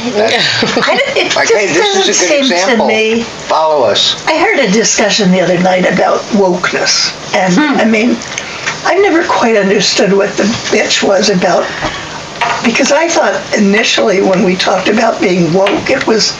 It Like, hey, this is a good example. To me, follow us. I heard a discussion the other night about wokeness, and I mean, I never quite understood what the bitch was about, because I thought initially when we talked about being woke, it was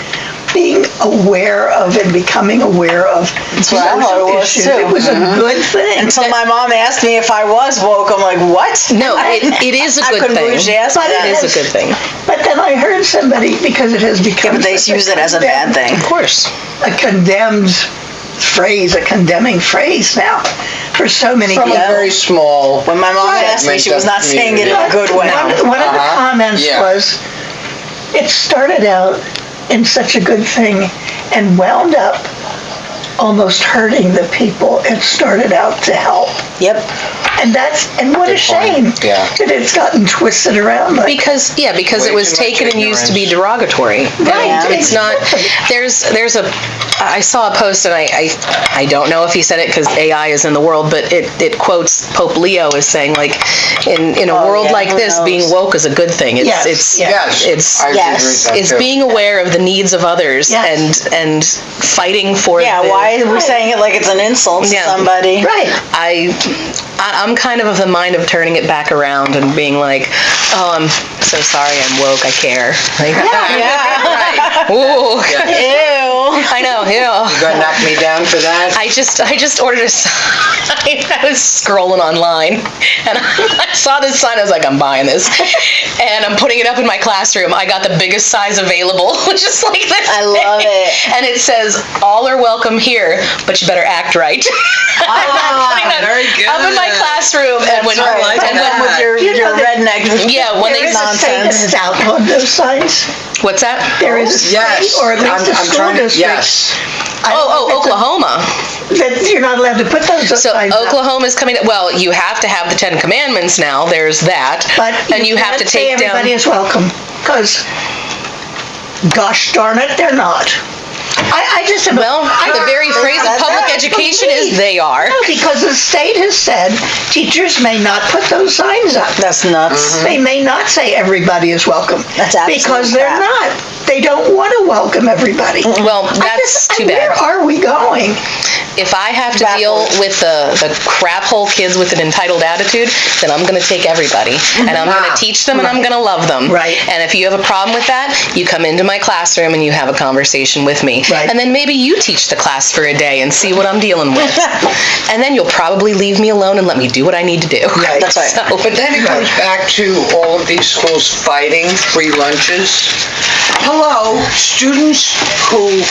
being aware of and becoming aware of social issues. Too. It was a good thing. Until my mom asked me if I was woke, I'm like, what? No, it is a good thing. But it is a good thing. But then I heard somebody, because it has become... Yeah, but they use it as a bad thing. Of course. A condemned phrase, a condemning phrase now for so many From people. a very small... When my mom asked me, she was not saying it in a good way. One of the comments was, it started out in such a good thing and wound up almost hurting the people it started out to help. Yep. And what a shame that it's gotten twisted around. Like, because it was taken and used to be derogatory. Right. It's not. There's a. I saw a post, and I don't know if he said it because AI is in the world, but it quotes Pope Leo as saying, like, in a world like this, being woke is a good thing. It's being aware of the needs of others and fighting for. Yeah. Why are we saying it like it's an insult to somebody? Right. I'm kind of the mind of turning it back around and being like, oh, I'm so sorry, I'm woke, I care. Like, right. Ooh. Ew. I know, ew. You gonna knock me down for that? I just ordered a sign. I was scrolling online, and I saw this sign. I was like, I'm buying this. And I'm putting it up in my classroom. I got the biggest size available, just like this. I love it. And it says, all are welcome here, but you better act right. Very good. Up in my classroom, and when with your redneck when there is a state that's outlawed those signs. What's that? There is a state, or at least a school district. Yes. Oklahoma. That you're not allowed to put those signs up. Oklahoma's coming. Well, you have to have the 10 Commandments now. There's that, and you have to take down. Everybody is welcome, because, gosh darn it, they're not. I just have the very phrase of public education is they are. No, because the state has said teachers may not put those signs up. That's nuts. Mm-hmm. They may not say everybody is welcome. That's absolutely because they're not. They don't want to welcome everybody. Well, that's too bad. Where are we going? If I have to deal with the crap hole kids with an entitled attitude, then I'm going to take everybody, and I'm going to teach them, and I'm going to love them. Right. And if you have a problem with that, you come into my classroom and you have a conversation with me. Right. And then maybe you teach the class for a day and see what I'm dealing with. And then you'll probably leave me alone and let me do what I need to do. Right. That's right. But then it comes back to all of these schools fighting free lunches. Hello, students who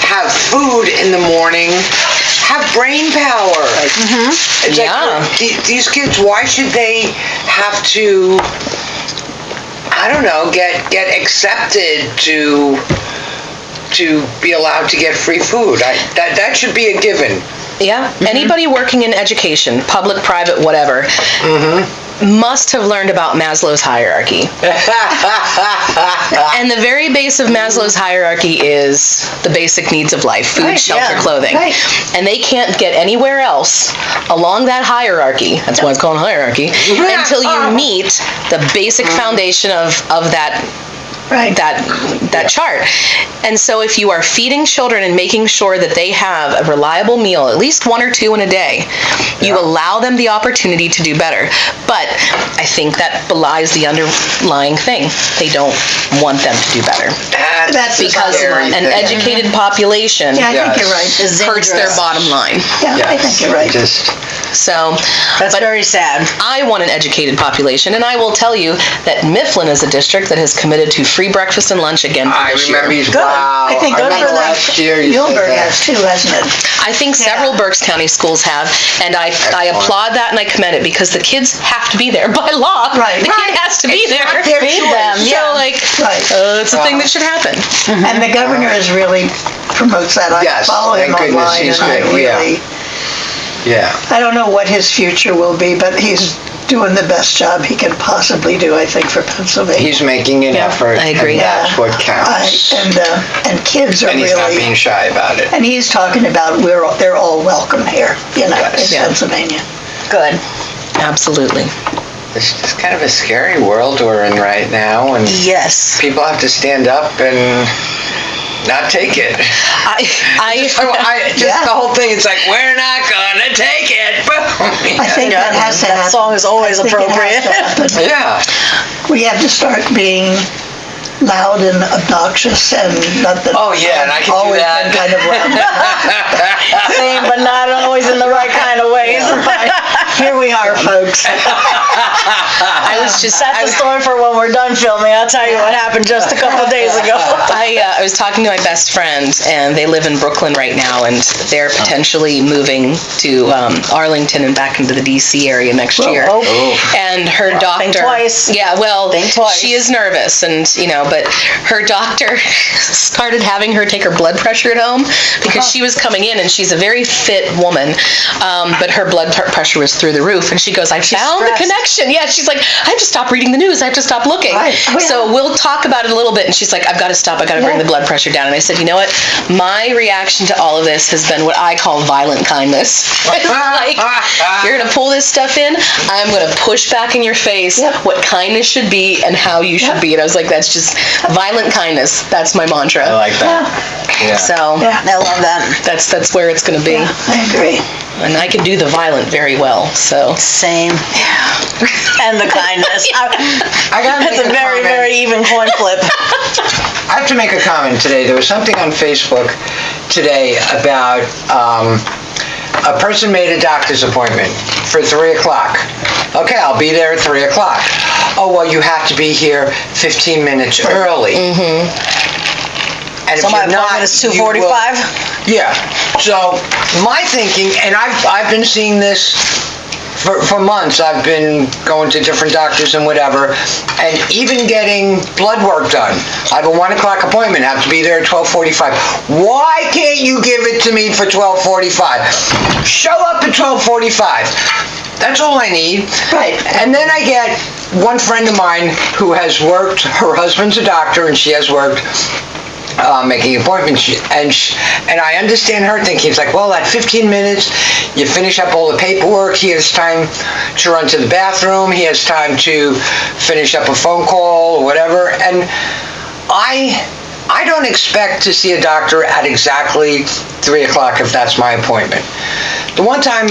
have food in the morning have brain power. It's like, these kids, why should they have to, I don't know, get accepted to be allowed to get free food? That should be a given. Yeah. Anybody working in education, public, private, whatever, must have learned about Maslow's hierarchy. And the very base of Maslow's hierarchy is the basic needs of life: food, shelter, clothing. Right. And they can't get anywhere else along that hierarchy, that's why it's called hierarchy, until you meet the basic foundation of that that chart. And so if you are feeding children and making sure that they have a reliable meal, at least one or two in a day, you allow them the opportunity to do better. But I think that belies the underlying thing. They don't want them to do better. That's because an educated population I think you're right. hurts their bottom line. Yeah, I think you're right. So that's very sad. I want an educated population, and I will tell you that Mifflin is a district that has committed to free breakfast and lunch again for this year. I think good for that. Muhlenberg has too, hasn't it? I think several Berks County schools have, and I applaud that and I commend it, because the kids have to be there by law. Right. The kid has to be there. Feed them. So it's a thing that should happen. And the governor is really promotes that. I follow him online, and I really. I don't know what his future will be, but he's doing the best job he can possibly do, I think, for Pennsylvania. He's making an effort. I agree. And that's what counts. And kids are he's not being shy about it. And he's talking about they're all welcome here, in Pennsylvania. Good. Absolutely. it's kind of a scary world we're in right now, and Yes. people have to stand up and not take it. The whole thing, it's like, we're not gonna take it. I think that has to happen. That song is always I think it has appropriate. to happen. Yeah. We have to start being loud and obnoxious, and not that. Oh, yeah, and I can do always that. been kind of loud. Same, but not always in the right kind of ways. Here we are, folks. That's a story for when we're done filming. I'll tell you what happened just a couple of days ago. I was talking to my best friend, and they live in Brooklyn right now, and they're potentially moving to Arlington and back into the D.C. area next year. Oh. And her doctor... Think twice. Yeah, well, Think twice. she is nervous, and, but her doctor started having her take her blood pressure at home because she was coming in, and she's a very fit woman, but her blood pressure was through the roof, and she goes, I found the connection. Yeah, she's like, I have to stop reading the news. I have to stop looking. Right. Oh, yeah. So we'll talk about it a little bit, and she's like, I've got to stop. I've got to bring the blood pressure down. And I said, you know what? My reaction to all of this has been what I call violent kindness. Like, you're going to pull this stuff in, I'm going to push back in your face what kindness should be and how you should be. And I was like, that's just violent kindness. That's my mantra. I like that. Yeah. So I love that. that's where it's going to be. Yeah, I agree. And I can do the violent very well. So Same. And the kindness. I gotta That's make a very, comment. very even coin flip. I have to make a comment today. There was something on Facebook today about a person made a doctor's appointment for 3 o'clock. Okay, I'll be there at 3 o'clock. Oh, well, you have to be here 15 minutes early. And if So my you're not, appointment is you will- 2:45? Yeah. So my thinking, and I've been seeing this for months. I've been going to different doctors and whatever, and even getting blood work done. I have a 1 o'clock appointment. I have to be there at 12:45. Why can't you give it to me for 12:45? Show up at 12:45. That's all I need. Right. And then I get one friend of mine who has worked. Her husband's a doctor, and she has worked. Making appointments, and I understand her thinking. It's like, well, at 15 minutes, you finish up all the paperwork. He has time to run to the bathroom. He has time to finish up a phone call or whatever. And I don't expect to see a doctor at exactly 3 o'clock if that's my appointment. The one time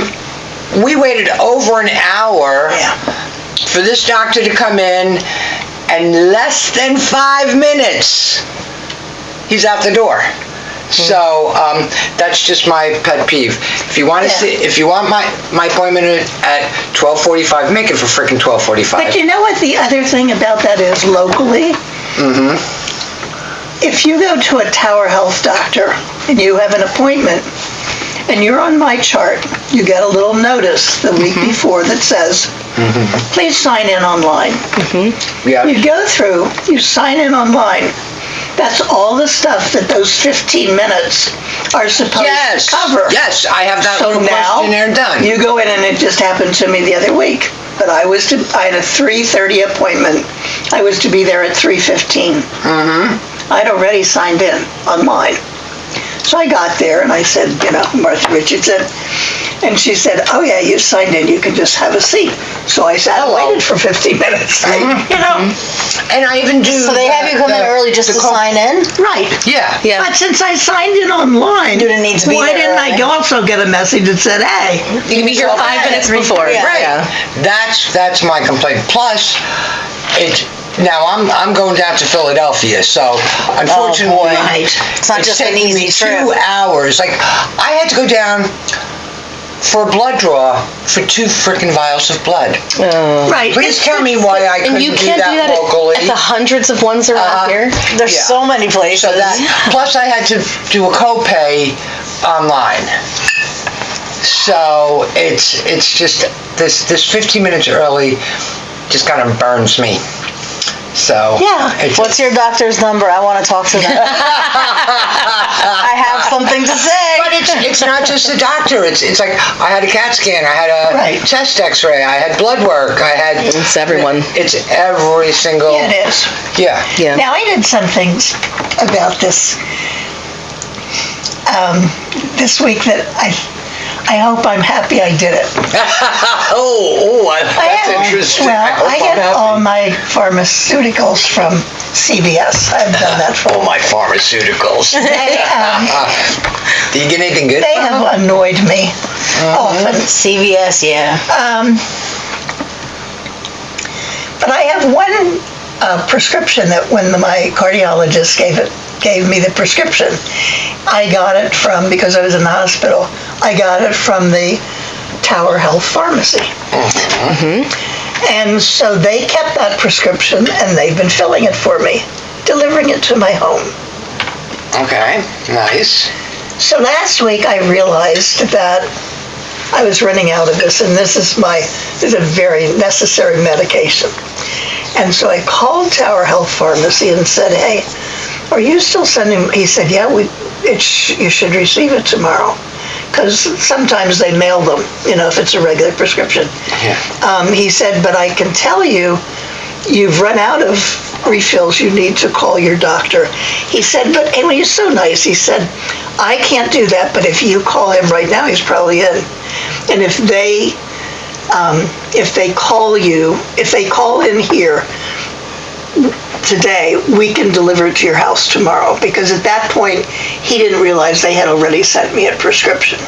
we waited over an hour for this doctor to come in, and less than 5 minutes. He's out the door. So that's just my pet peeve. If you want to see, if you want my appointment at 12:45, make it for frickin' 12:45. But you know what the other thing about that is locally? If you go to a Tower Health doctor and you have an appointment and you're on my chart, you get a little notice the week before that says, please sign in online. Yeah. You go through, you sign in online. That's all the stuff that those 15 minutes are supposed to cover. Yes, I have that So little now, questionnaire done. you go in, and it just happened to me the other week. But I had a 3:30 appointment. I was to be there at 3:15. I'd already signed in online. So I got there, and I said, Martha Richardson. And she said, oh, yeah, you signed in. You can just have a seat. So I sat and waited for 15 minutes. And I even do. So they have you come in early just to sign in? Right. Yeah. But since I signed in online, You didn't need to be why there didn't I early. also get a message that said, hey, you can be here 5 minutes before. Yeah. Right. Yeah. That's my complaint. Plus, now I'm going down to Philadelphia, so unfortunately, It's not just an taking easy me trip. 2 hours. Like, I had to go down for a blood draw for 2 frickin' vials of blood. right. Please tell me why I couldn't And you do can't that do that locally. at the hundreds of ones around here. There's Yeah. so many places. So that, plus I had to do a copay online. So it's just, this 15 minutes early just kind of burns me. So. What's your doctor's number? I want to talk to them. I have something to say. But it's not just the doctor. It's like I had a CAT scan, I had a chest X-ray, I had blood work, I had. It's everyone. It's every single. Yeah, it is. Yeah. Yeah. Now, I did some things about this this week that I hope I'm happy I did it. That's interesting. Well, I get all my pharmaceuticals from CVS. I've done that for all my pharmaceuticals. Do you get anything good? They have annoyed me often. CVS, yeah. But I have one prescription that when my cardiologist gave me the prescription, I got it from, because I was in the hospital, I got it from the Tower Health Pharmacy. And so they kept that prescription and they've been filling it for me, delivering it to my home. Okay, nice. So last week I realized that I was running out of this, and this is a very necessary medication. And so I called Tower Health Pharmacy and said, hey, are you still sending? He said, yeah, you should receive it tomorrow. Because sometimes they mail them, if it's a regular prescription. Yeah. He said, but I can tell you, you've run out of refills, you need to call your doctor. He said, but anyway, he's so nice. He said, I can't do that, but if you call him right now, he's probably in. And if they call in here today, we can deliver it to your house tomorrow, because at that point, he didn't realize they had already sent me a prescription.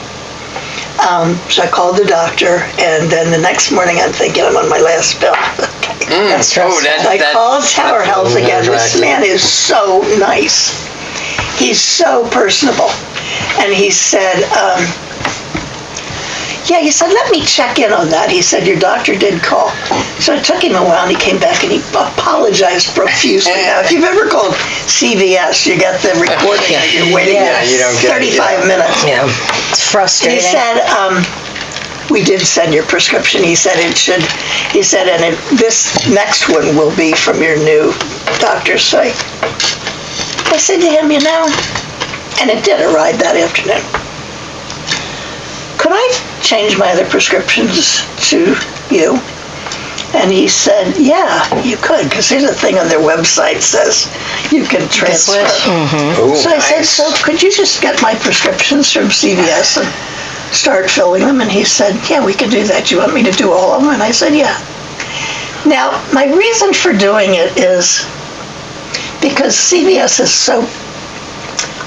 So I called the doctor, and then the next morning I'm thinking I'm on my last pill. That's stressful. I called Tower Health again. This man is so nice. He's so personable. And he said, let me check in on that. He said, your doctor did call. So it took him a while, and he came back and he apologized profusely. Now, if you've ever called CVS, you get the recording that you're waiting you don't get 35 minutes. Yeah, it's frustrating. He said, we did send your prescription. He said and this next one will be from your new doctor's site. I said to him, and it did arrive that afternoon. Could I change my other prescriptions to you? And he said, yeah, you could, because there's a thing on their website says you can transfer. So I said, so could you just get my prescriptions from CVS and start filling them? And he said, yeah, we can do that. You want me to do all of them? And I said, yeah. Now, my reason for doing it is because CVS has so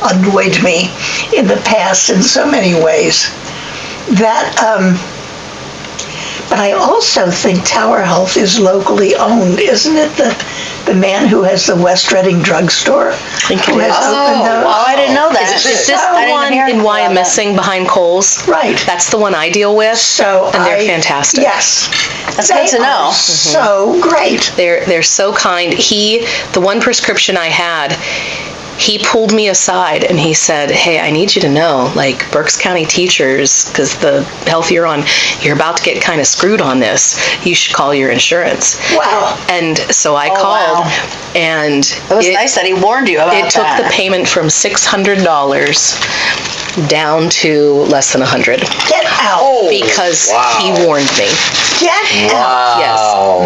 annoyed me in the past in so many ways that, but I also think Tower Health is locally owned. Isn't it the man who has the West Reading drugstore? I think it is. I didn't know that. Is this the one in Wyomissing behind Kohl's? Right. That's the one I deal with. And they're fantastic. Yes. That's good to know. So great. They're so kind. The one prescription I had, he pulled me aside and he said, hey, I need you to know, like, Berks County teachers, because the health you're on, you're about to get kind of screwed on this. You should call your insurance. Wow. And so I called, and it was nice that he warned you about that. It took the payment from $600 down to less than $100. Get out. Because he warned me. Get out. Yes.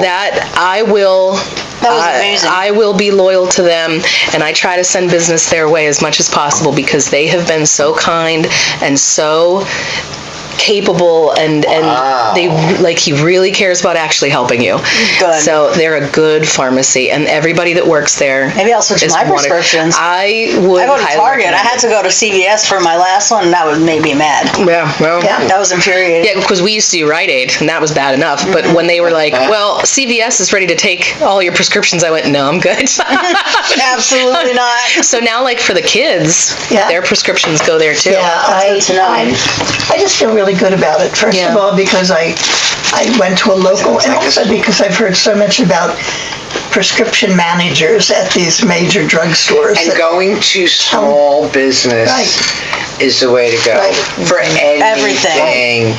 That I will... That was amazing. I will be loyal to them, and I try to send business their way as much as possible because they have been so kind and so capable, and he really cares about actually helping you. Good. So they're a good pharmacy, and everybody that works there. Maybe I'll switch my prescriptions. I would. I go to Target. I had to go to CVS for my last one, and that made me mad. Yeah, well, that was infuriating. Yeah, because we used to do Rite Aid, and that was bad enough. But when they were like, well, CVS is ready to take all your prescriptions, I went, no, I'm good. Absolutely not. So now, like, for the kids, their prescriptions go there too. Yeah, I just feel really good about it. First of all, because I went to a local, and also because I've heard so much about prescription managers at these major drugstores. And going to small business is the way to go for everything.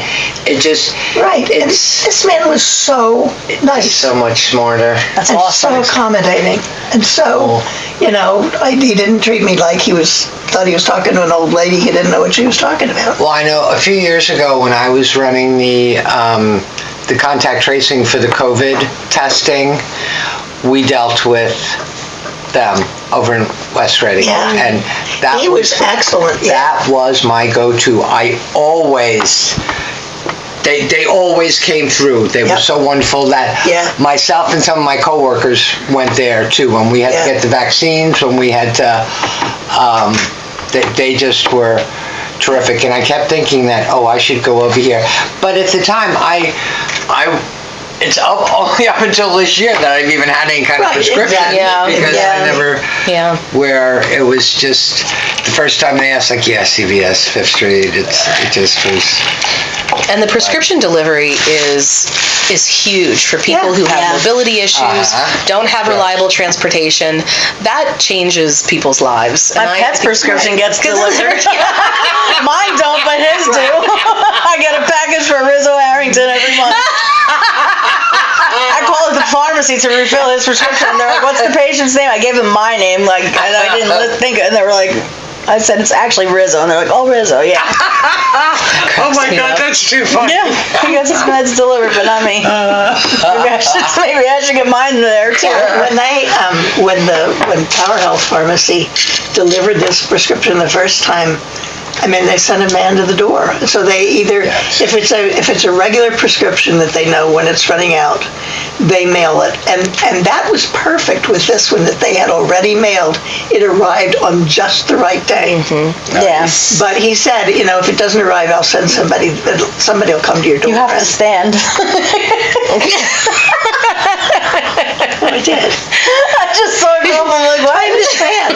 It just and this man was so nice, so much smarter. That's awesome. So accommodating, and so he didn't treat me like thought he was talking to an old lady. He didn't know what she was talking about. Well, I know a few years ago when I was running the contact tracing for the COVID testing, we dealt with them over in West Reading. Yeah. And that He was excellent, yeah. That was my go-to. They always came through. They were Yep. so wonderful that Yeah. myself and some of my coworkers went there too. When we had Yeah. to get the vaccines, when we had to, they just were terrific. And I kept thinking that, oh, I should go over here. But at the time, it's only up until this year that I've even had any kind of Right, prescription. exactly. Yeah, Because I never, where it was just, the first time they asked, like, yeah, CVS, Fifth Street, it just was. And the prescription delivery is huge for people who have mobility issues, don't have reliable transportation. That changes people's lives. My pet's prescription gets delivered. Mine don't, but his do. I get a package for Rizzo Harrington every month. I call it the pharmacy to refill his prescription. They're like, "What's the patient's name?" I gave them my name, and I didn't think, and they were like, I said, "It's actually Rizzo," and they're like, "Oh, Rizzo, yeah." Oh my God, that's too funny. Yeah, he gets his meds delivered, but not me. Maybe I should get mine there too. When Power Health Pharmacy delivered this prescription the first time, I mean, they send a man to the door. So they either, if it's a regular prescription that they know when it's running out, they mail it. And that was perfect with this one that they had already mailed. It arrived on just the right day. Yeah. But he said, if it doesn't arrive, I'll send somebody. Somebody will come to your door. You have to stand. I did. I just saw it go up. I'm like, why did it stand?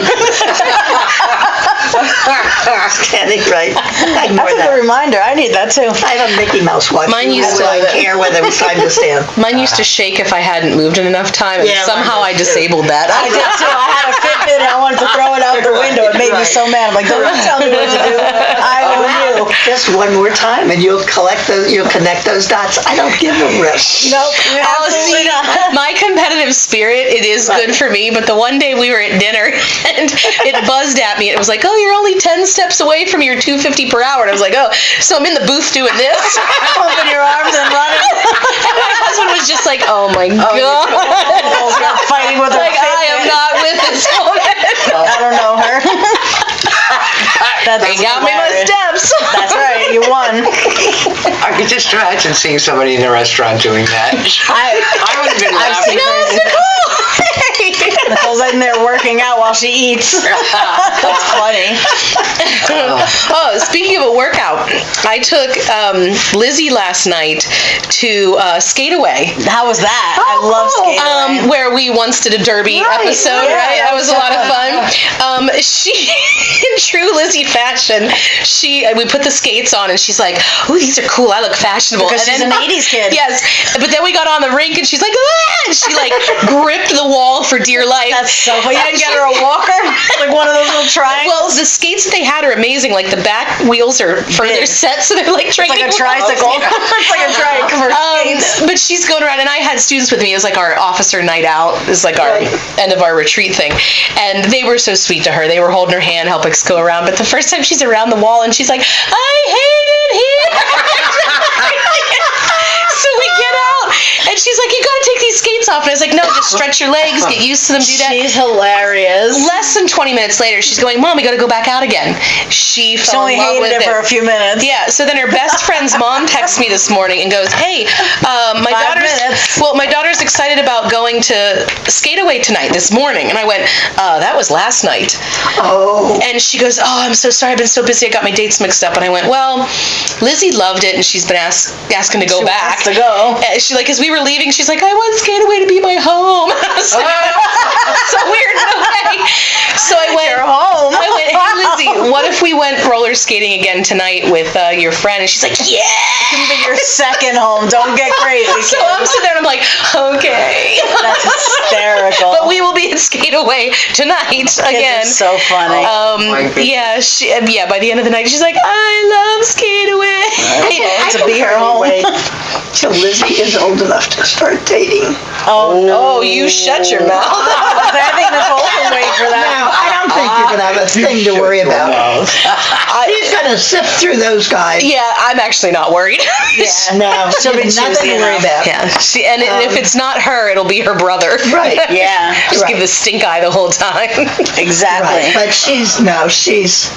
Standing right. That's a good reminder. I need that too. I have a Mickey Mouse watch. Mine used to- I didn't care whether it was time to stand. Mine used to shake if I hadn't moved in enough time, and Yeah, somehow I mine does, disabled that. I did too. I had a Fitbit and I wanted to throw it out the window. It made me so mad. I'm like, don't tell me what to do. I will do. Just one more time, and you'll connect those dots. I don't give a rip. Nope. Oh, see, my competitive spirit, it is good for me, but the one day we were at dinner and it buzzed at me. It was like, oh, you're only 10 steps away from your 250 per hour. And I was like, oh, so I'm in the booth doing this? Open your arms and running. And my husband was just like, oh my God. You're fighting with her. Like, I am not with this woman. I don't know her. They got me my steps. That's right. You won. I could just imagine seeing somebody in a restaurant doing that. I would have been laughing. No, it's Nicole. Nicole's in there working out while she eats. That's funny. Oh, speaking of a workout, I took Lizzie last night to Skate Away. How was that? I love skating. Where we once did a derby episode, yeah, right? That was a lot of fun. Yeah. She, in true Lizzie fashion, we put the skates on and she's like, "Ooh, these are cool. I look fashionable." Because and she's an 80s kid. Yes, but then we got on the rink and she's like, "Ah!" And she like gripped the wall for dear life. That's so funny. You didn't get her a walker? Like one of those little triangles? Well, the skates that they had are amazing. Like the back wheels are further set, so they're like training It's like a tricycle. It's like a tricycle for skates. But she's going around, and I had students with me. It was like our officer night out. It was like our end of our retreat thing. And they were so sweet to her. They were holding her hand, helping us go around. But the first time she's around the wall, and she's like, I hate it here. So we get out, and she's like, you gotta take these skates off. And I was like, no, just stretch your legs, get used to them, do that. She's hilarious. Less than 20 minutes later, she's going, Mom, we gotta go back out again. She fell only in love with hated it for a few minutes. Yeah, so then her best friend's mom texts me this morning and goes, hey, my daughter's excited about going to Skate Away tonight, this morning. And I went, that was last night. Oh. And she goes, oh, I'm so sorry, I've been so busy, I got my dates mixed up. And I went, well, Lizzie loved it, and she's been asking to go back. Wants to go. And she, like, as we were leaving, she's like, I want Skate Away to be my home. I was like, so weird in a way. So I went, You're home. I went, hey, Lizzie, what if we went roller skating again tonight with your friend? And she's like, yeah. It can be your second home. Don't get crazy, So I'm sitting there and I'm like, okay. That's hysterical. But we will be at Skate Away tonight again. It's so funny. Yeah, by the end of the night, she's like, I love Skate Away. To be her home. Till Lizzie is old enough to start dating. Oh, you shut your mouth. I think Nicole can wait for that. No, I don't think you're going have a thing to worry about. She's gonna sift through those guys. Yeah, I'm actually not worried. Yeah, No, she'll be nothing choosy to worry enough. about. Yeah, if it's not her, it'll be her brother. Right. Yeah, Just Right. give the stink eye the whole time. exactly. Right. But she's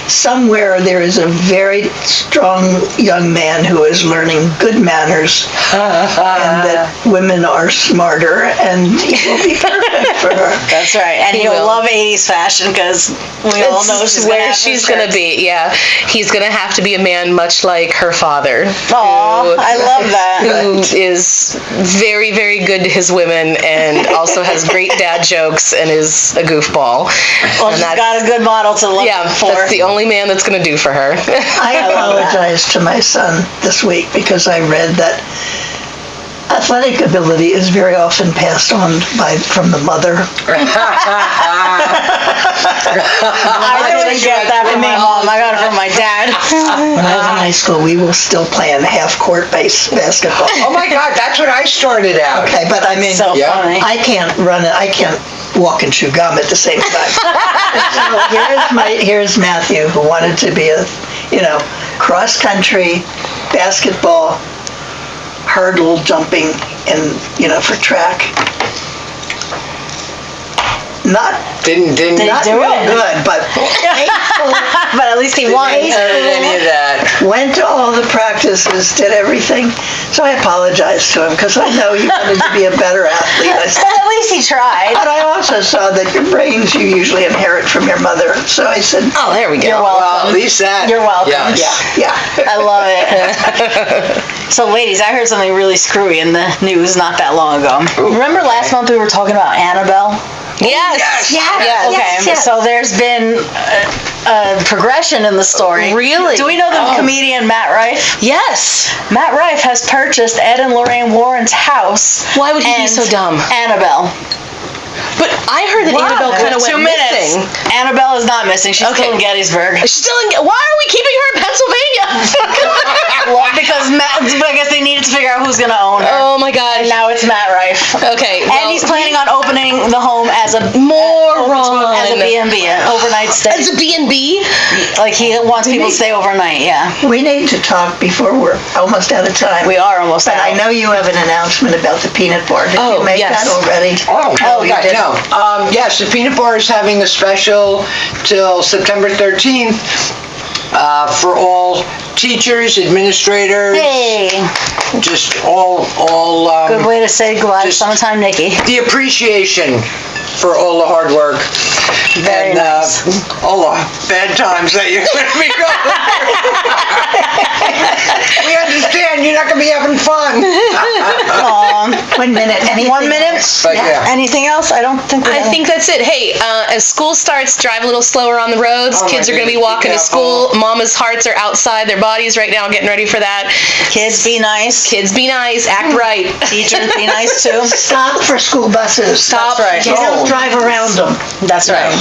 somewhere there is a very strong young man who is learning good manners and that women are smarter and he will be perfect for her. That's right. And He he'll will. love 80s fashion because we all know she's where gonna have she's those gonna shirts. be. Yeah, he's gonna have to be a man much like her father. Aw, I love that. Who is very, very good to his women and also has great dad jokes and is a goofball. Well, And she's that's- got a good model to look Yeah, for. that's the only man that's gonna do for her. I apologized to my son this week because I read that athletic ability is very often passed on from the mother. I didn't get that from my mom. I got it from my dad. When I was in high school, we were still playing half-court basketball. Oh my God, that's what I started out. Okay, but I mean, So Yeah. funny. I can't run it. I can't walk and chew gum at the same time. So here's Matthew, who wanted to be a, cross country, basketball, hurdle jumping, and for track. Not Didn't Did he not do real it? good, but But at least he won. heard any of that. went to all the practices, did everything. So I apologized to him because I know he wanted to be a better athlete. I said, At least he tried. but I also saw that your brains you usually inherit from your mother. So I said, Oh, there we go. You're Well, welcome. at least that. You're welcome. Yes. yeah. I love it. So, ladies, I heard something really screwy in the news not that long ago. Remember last month we were talking about Annabelle? Yes. Okay, so there's been a progression in the story. Really? Do we know the comedian Matt Rife? Yes. Matt Rife has purchased Ed and Lorraine Warren's house. Why would he be and so dumb? Annabelle. But I heard that Annabelle kind of went 2 minutes. missing. Annabelle is not missing. She's Okay. still in Gettysburg. She's still in. Why are we keeping her in Pennsylvania? Well, because they needed to figure out who's gonna own her. Oh my God. And now it's Matt Rife. Okay. And he's planning on opening the home as a Moron. as a B&B, an overnight stay. As a B&B? Like he wants people to stay overnight. Yeah, We need to talk before we're almost out of time. we are almost But out. I know you have an announcement about the peanut bar. Did Oh, you make yes. that already? Oh, you God, did. no. Yes, the Peanut Bar is having a special till September 13th for all teachers, administrators, Hey, just all good way to say goodbye to just- summertime Nikki. the appreciation for all the hard work Very and nice. all the bad times that you're going to be going through. We understand you're not going to be having fun. 1 minute. Anything 1 minute. else? But yeah. Anything else? I don't think. I think that's it. Hey, as school starts, drive a little slower on the roads. Oh my Kids are going to be goodness, walking be to careful. school. Mama's hearts are outside their bodies right now, getting ready for that. Kids be nice. Kids, be nice. Act right. Teachers be nice too. Stop for school buses. Stop. That's right. You don't drive around them. That's right.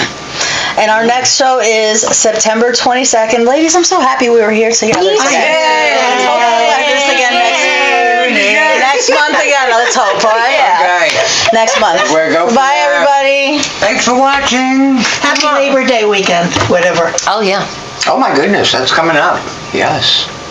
And our next show is September 22nd. Ladies, I'm so happy we were here together. Yay! Let's hope we'll have this again next month again. Let's hope, all right? Yeah. Okay. Next month. We're going Bye, for that. everybody. Thanks for watching. Happy Labor Day weekend, whatever. Oh, yeah. Oh my goodness, that's coming up. Yes.